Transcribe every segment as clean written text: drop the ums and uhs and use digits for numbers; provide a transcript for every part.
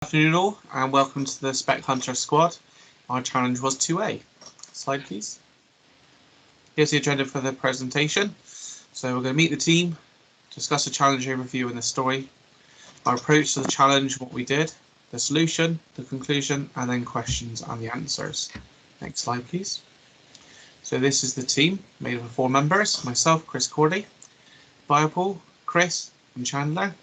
Afternoon all, and welcome to the Spec Hunter squad. Our challenge was 2A. Slide please. Here's the agenda for the presentation. So we're going to meet the team, discuss the challenge overview and the story, our approach to the challenge, what we did, the solution, the conclusion, and then questions and the answers. Next slide please. So this is the team made up of 4 members, myself, Chris Cordy, Biopol, Chris and Chandler.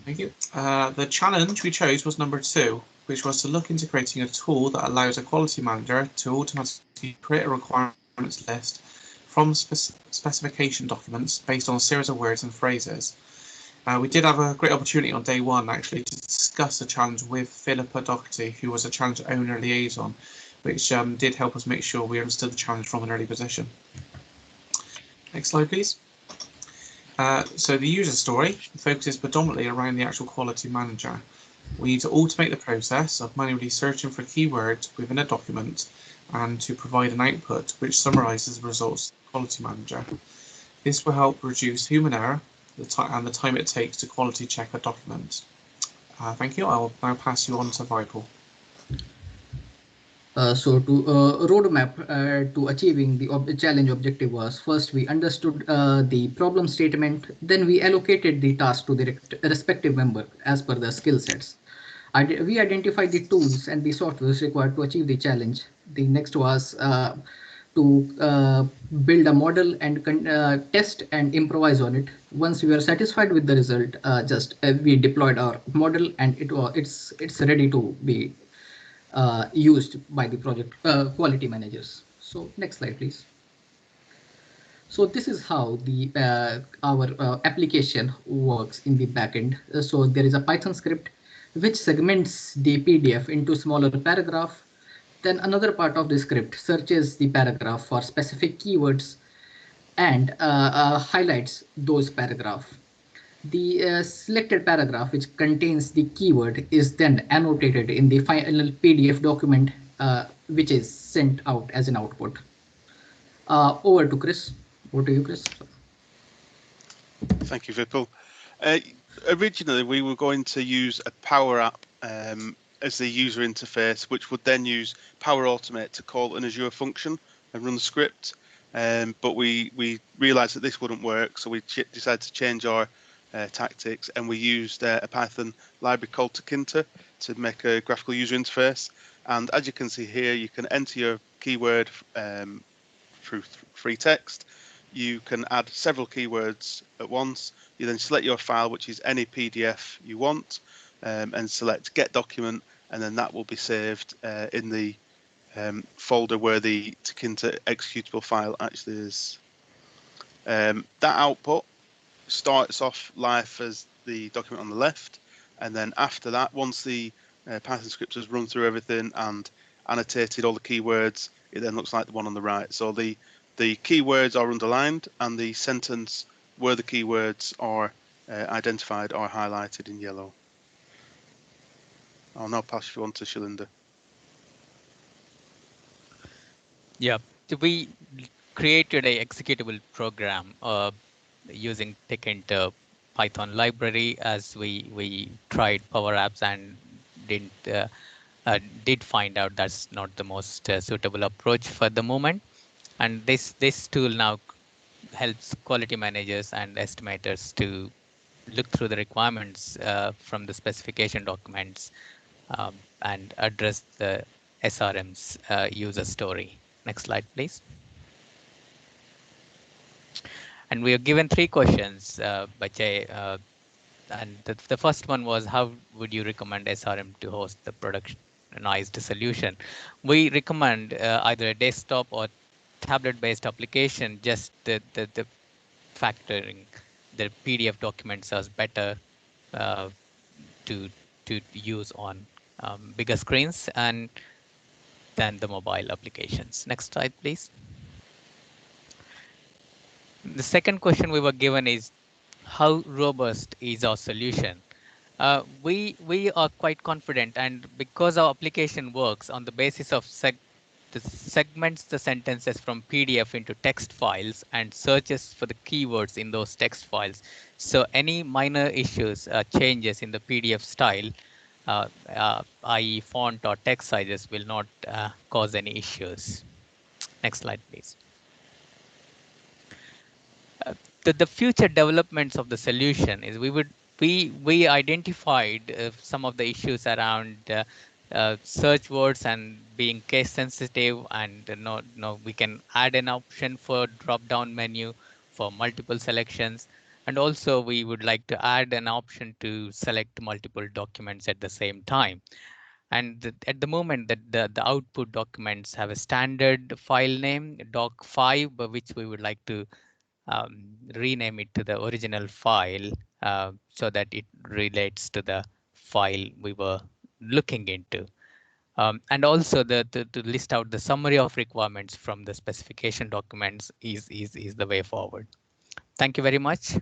Thank you. The challenge we chose was number 2, which was to look into creating a tool that allows a quality manager to automatically create a requirements list from specification documents based on a series of words and phrases. We did have a great opportunity on day 1 actually to discuss the challenge with Philippa Doherty, who was a challenge owner liaison, which did help us make sure we understood the challenge from an early position. Next slide please. So the user story focuses predominantly around the actual quality manager. We need to automate the process of manually searching for keywords within a document and to provide an output which summarizes the results of the quality manager. This will help reduce human error and the time it takes to quality check a document. Thank you. I will now pass you on to Vipul. Roadmap to achieving the challenge objective was, first we understood the problem statement, then we allocated the task to the respective member as per the skill sets. We identified the tools and the softwares required to achieve the challenge. The next was to build a model and test and improvise on it. Once we were satisfied with the result, we deployed our model, and it's ready to be used by the project quality managers. So next slide, please. So this is how the our application works in the backend. So there is a Python script which segments the PDF into smaller paragraph. Then another part of the script searches the paragraph for specific keywords and highlights those paragraphs. The selected paragraph, which contains the keyword, is then annotated in the final PDF document, which is sent out as an output. Over to Chris. Over to you, Chris. Thank you, Vipul. Originally, we were going to use a Power App as the user interface, which would then use Power Automate to call an Azure function and run the script. But we realized that this wouldn't work, so we decided to change our tactics, and we used a Python library called Takinta to make a graphical user interface. And as you can see here, you can enter your keyword through free text. You can add several keywords at once. You then select your file, which is any PDF you want, and select Get Document, and then that will be saved in the folder where the Takinta executable file actually is. That output starts off live as the document on the left, and then after that, once the Python script has run through everything and annotated all the keywords, it then looks like the one on the right. So the keywords are underlined, and the sentence where the keywords are identified are highlighted in yellow. I'll now pass you on to Shalinda. Yeah, we created a executable program using Takinta Python library, as we tried Power Apps and did find out that's not the most suitable approach for the moment. And this tool now helps quality managers and estimators to look through the requirements from the specification documents and address the SRM's user story. Next slide, please. And we are given 3 questions by Jay. And the first one was, how would you recommend SRM to host the productionized solution? We recommend either a desktop or tablet-based application. Just the factoring the PDF documents as better to use on bigger screens and than the mobile applications. Next slide, please. The second question we were given is, how robust is our solution? We are quite confident, and because our application works on the basis of segments the sentences from PDF into text files and searches for the keywords in those text files. So any minor issues, changes in the PDF style, i.e. font or text sizes, will not cause any issues. Next slide, please. The future developments of the solution is we identified some of the issues around search words and being case sensitive, and we can add an option for drop down menu for multiple selections, and also we would like to add an option to select multiple documents at the same time. And at the moment that the output documents have a standard file name doc5, but which we would like to rename it to the original file so that it relates to the file we were looking into. And also to list out the summary of requirements from the specification documents is the way forward. Thank you very much.